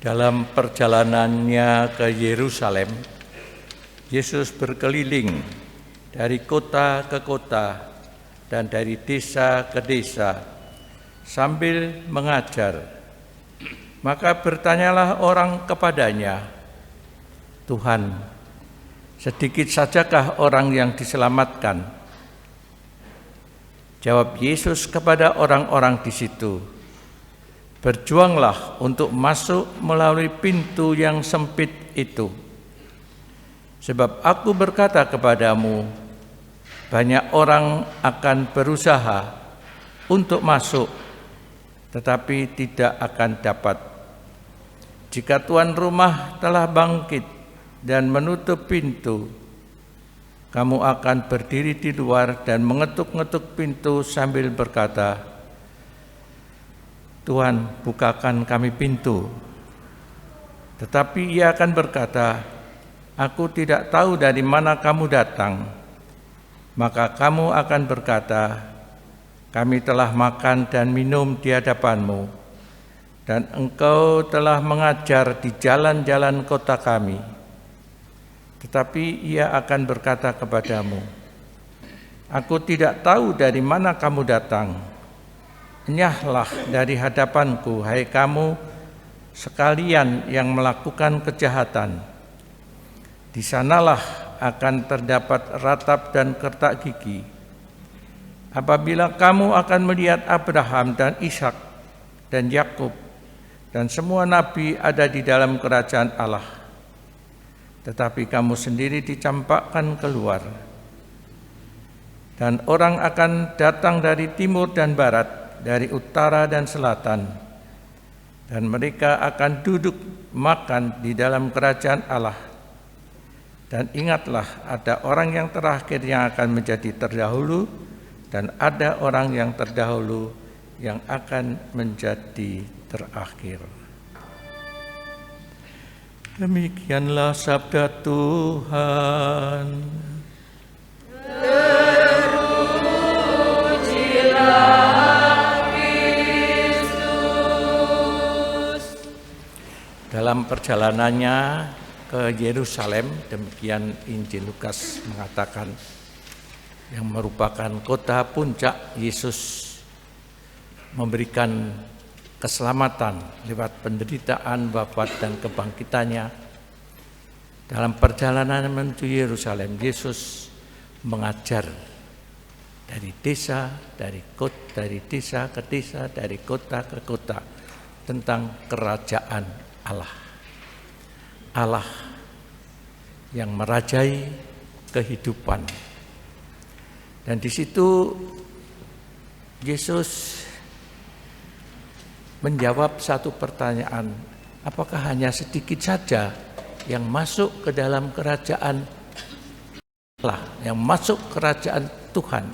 Dalam perjalanannya ke Yerusalem, Yesus berkeliling dari kota ke kota dan dari desa ke desa sambil mengajar. Maka bertanyalah orang kepadanya, "Tuhan, sedikit sajakah orang yang diselamatkan?" Jawab Yesus kepada orang-orang di situ, "Berjuanglah untuk masuk melalui pintu yang sempit itu. Sebab aku berkata kepadamu, banyak orang akan berusaha untuk masuk, tetapi tidak akan dapat. Jika tuan rumah telah bangkit dan menutup pintu, kamu akan berdiri di luar dan mengetuk-ngetuk pintu sambil berkata, 'Tuhan, bukakan kami pintu.' Tetapi ia akan berkata, 'Aku tidak tahu dari mana kamu datang.' Maka kamu akan berkata, 'Kami telah makan dan minum di hadapanmu, dan engkau telah mengajar di jalan-jalan kota kami.' Tetapi ia akan berkata kepadamu, 'Aku tidak tahu dari mana kamu datang. Enyahlah dari hadapanku, hai kamu sekalian yang melakukan kejahatan.' Di sanalah akan terdapat ratap dan kertak gigi. Apabila kamu akan melihat Abraham dan Ishak dan Yakub dan semua nabi ada di dalam kerajaan Allah, tetapi kamu sendiri dicampakkan keluar. Dan orang akan datang dari timur dan barat, dari utara dan selatan, dan mereka akan duduk makan di dalam kerajaan Allah. Dan ingatlah, ada orang yang terakhir yang akan menjadi terdahulu, dan ada orang yang terdahulu yang akan menjadi terakhir." Demikianlah sabda Tuhan. Terpujilah Kristus. Dalam perjalanannya ke Yerusalem, demikian Injil Lukas mengatakan, yang merupakan kota puncak, Yesus memberikan keselamatan lewat penderitaan, wafat, dan kebangkitannya. Dalam perjalanan menuju Yerusalem, Yesus mengajar dari desa, dari desa ke desa, dari kota ke kota tentang kerajaan Allah. Allah yang merajai kehidupan. Dan di situ Yesus menjawab satu pertanyaan, apakah hanya sedikit saja yang masuk ke dalam kerajaan Allah, yang masuk kerajaan Tuhan?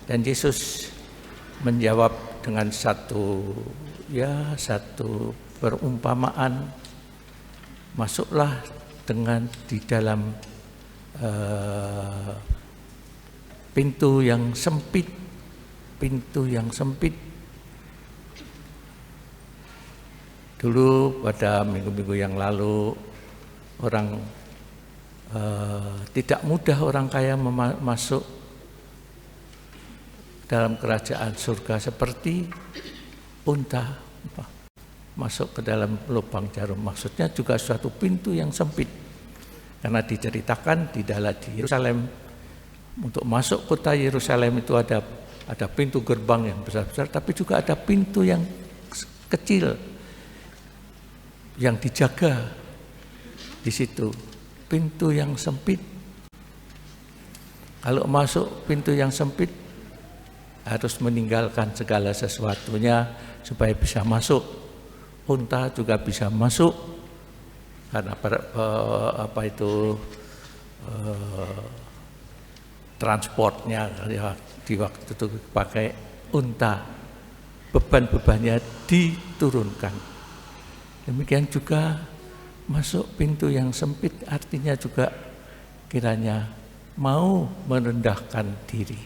Dan Yesus menjawab dengan satu perumpamaan, masuklah dengan di dalam pintu yang sempit. Dulu pada minggu-minggu yang lalu, orang tidak mudah orang kaya masuk dalam kerajaan surga seperti unta masuk ke dalam lubang jarum. Maksudnya juga suatu pintu yang sempit, karena diceritakan di Yerusalem, untuk masuk kota Yerusalem itu ada pintu gerbang yang besar-besar, tapi juga ada pintu yang kecil yang dijaga di situ, pintu yang sempit. Kalau masuk pintu yang sempit, harus meninggalkan segala sesuatunya supaya bisa masuk. Unta juga bisa masuk karena transportnya di waktu itu pakai unta, beban-bebannya diturunkan. Demikian juga masuk pintu yang sempit, artinya juga kiranya mau merendahkan diri.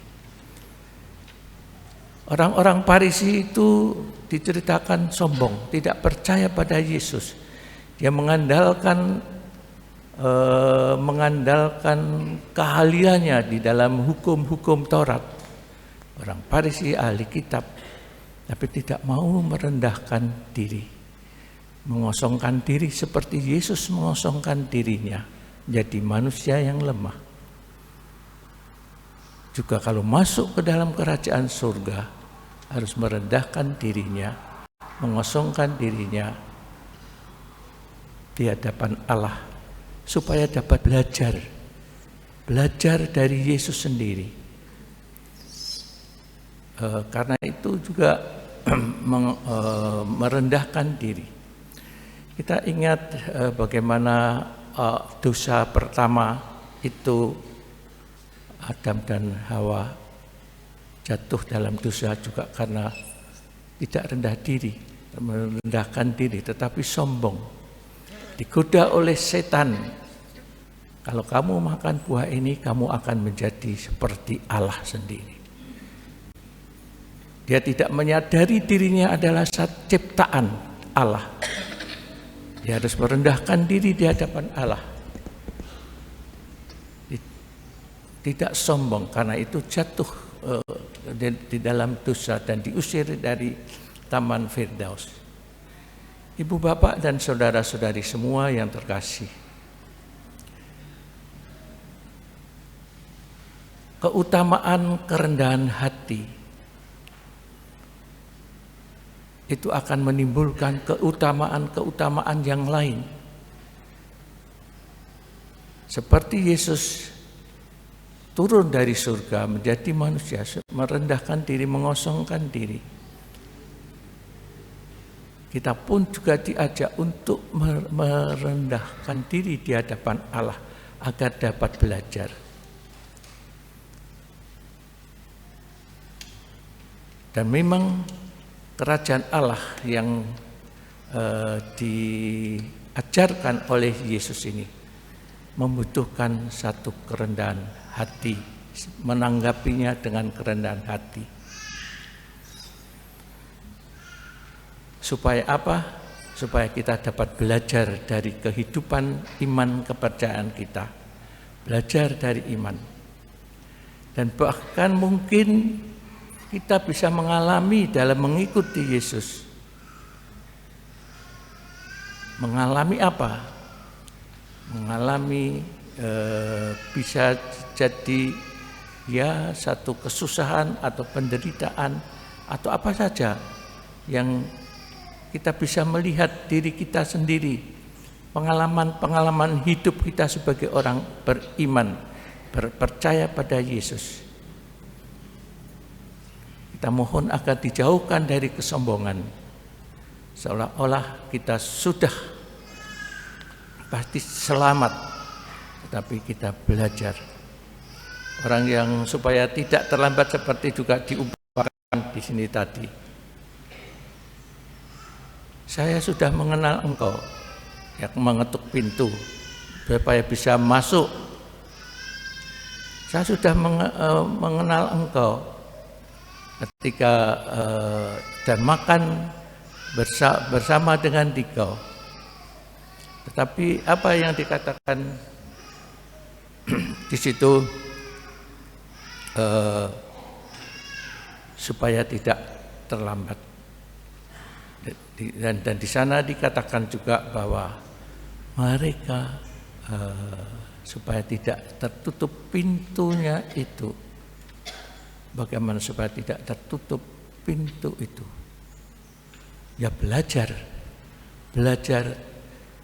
Orang-orang Farisi itu diceritakan sombong, tidak percaya pada Yesus. Dia mengandalkan keahliannya di dalam hukum-hukum Taurat. Orang Farisi ahli kitab, tapi tidak mau merendahkan diri, mengosongkan diri seperti Yesus mengosongkan dirinya, jadi manusia yang lemah. Juga kalau masuk ke dalam kerajaan surga, harus merendahkan dirinya, mengosongkan dirinya di hadapan Allah, supaya dapat belajar dari Yesus sendiri. Karena itu juga merendahkan diri. Kita ingat bagaimana dosa pertama itu Adam dan Hawa jatuh dalam dosa juga karena tidak rendah diri, merendahkan diri, tetapi sombong. Digoda oleh setan, kalau kamu makan buah ini, kamu akan menjadi seperti Allah sendiri. Dia tidak menyadari dirinya adalah ciptaan Allah. Dia harus merendahkan diri di hadapan Allah. Tidak sombong, karena itu jatuh di dalam dosa dan diusir dari Taman Firdaus. Ibu bapak dan saudara-saudari semua yang terkasih, keutamaan kerendahan hati itu akan menimbulkan keutamaan-keutamaan yang lain. Seperti Yesus turun dari surga menjadi manusia, merendahkan diri, mengosongkan diri. Kita pun juga diajak untuk merendahkan diri di hadapan Allah agar dapat belajar. Dan memang kerajaan Allah yang diajarkan oleh Yesus ini membutuhkan satu kerendahan hati, menanggapinya dengan kerendahan hati. Supaya apa? Supaya kita dapat belajar dari kehidupan iman kepercayaan kita, belajar dari iman. Dan bahkan mungkin kita bisa mengalami dalam mengikuti Yesus. Mengalami apa? Mengalami bisa jadi ya satu kesusahan atau penderitaan atau apa saja yang kita bisa melihat diri kita sendiri, pengalaman-pengalaman hidup kita sebagai orang beriman, percaya pada Yesus. Kita mohon agar dijauhkan dari kesombongan, seolah-olah kita sudah pasti selamat, tetapi kita belajar. Orang yang supaya tidak terlambat seperti juga diumpamakan di sini tadi. Saya sudah mengenal engkau, yang mengetuk pintu supaya bisa masuk. Saya sudah mengenal engkau ketika dan makan bersama dengan engkau. Tetapi apa yang dikatakan di situ supaya tidak terlambat. Dan di sana dikatakan juga bahwa mereka supaya tidak tertutup pintunya itu. Bagaimana supaya tidak tertutup pintu itu? Ya belajar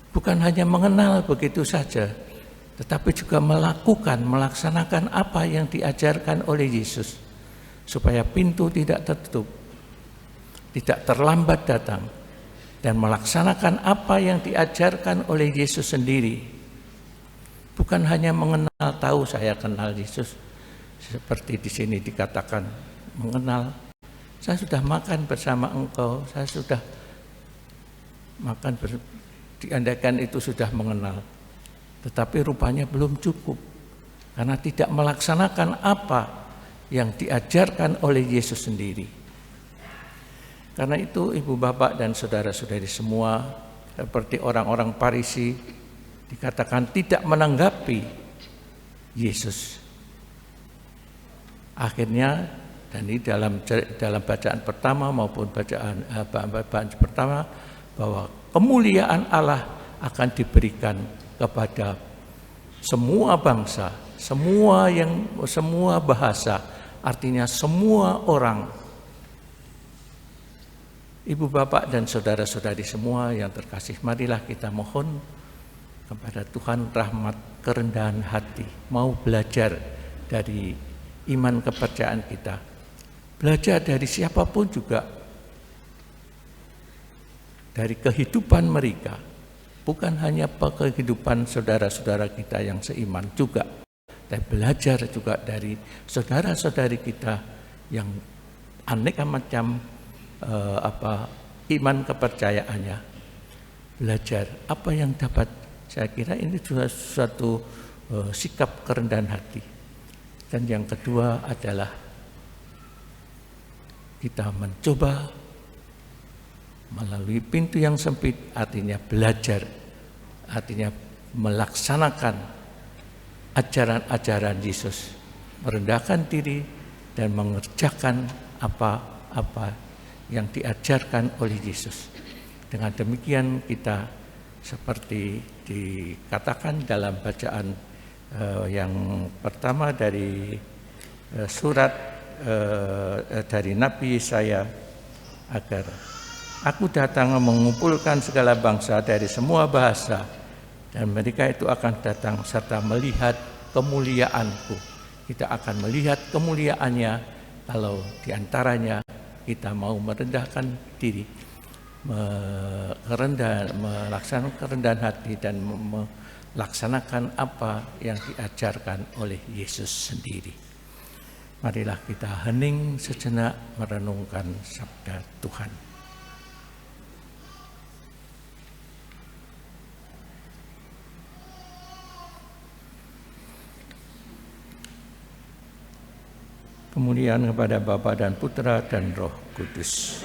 bukan hanya mengenal begitu saja, tetapi juga melaksanakan apa yang diajarkan oleh Yesus, supaya pintu tidak tertutup, tidak terlambat datang, dan melaksanakan apa yang diajarkan oleh Yesus sendiri. Bukan hanya mengenal, tahu saya kenal Yesus, seperti di sini dikatakan mengenal. Saya sudah makan bersama engkau, saya sudah makan diandaikan itu sudah mengenal. Tetapi rupanya belum cukup, karena tidak melaksanakan apa yang diajarkan oleh Yesus sendiri. Karena itu ibu bapak dan saudara-saudari semua, seperti orang-orang Farisi dikatakan tidak menanggapi Yesus. Akhirnya, dan ini dalam bacaan pertama maupun bacaan pertama, bahwa kemuliaan Allah akan diberikan kepada semua bangsa, semua bahasa, artinya semua orang. Ibu bapak dan saudara-saudari semua yang terkasih, marilah kita mohon kepada Tuhan rahmat kerendahan hati, mau belajar dari iman kepercayaan kita, belajar dari siapapun juga, dari kehidupan mereka, bukan hanya kehidupan saudara-saudara kita yang seiman juga, tapi belajar juga dari saudara-saudari kita yang aneka macam iman kepercayaannya. Belajar apa yang dapat, saya kira ini juga suatu sikap kerendahan hati. Dan yang kedua adalah kita mencoba melalui pintu yang sempit, artinya belajar, artinya melaksanakan ajaran-ajaran Yesus, merendahkan diri dan mengerjakan apa-apa yang diajarkan oleh Yesus. Dengan demikian kita seperti dikatakan dalam bacaan yang pertama dari surat dari Nabi Yesaya, agar aku datang mengumpulkan segala bangsa dari semua bahasa, dan mereka itu akan datang serta melihat kemuliaanku. Kita akan melihat kemuliaannya kalau diantaranya kita mau merendahkan diri, melaksanakan kerendahan hati dan melaksanakan apa yang diajarkan oleh Yesus sendiri. Marilah kita hening sejenak merenungkan sabda Tuhan. Kemuliaan kepada Bapa dan Putra dan Roh Kudus.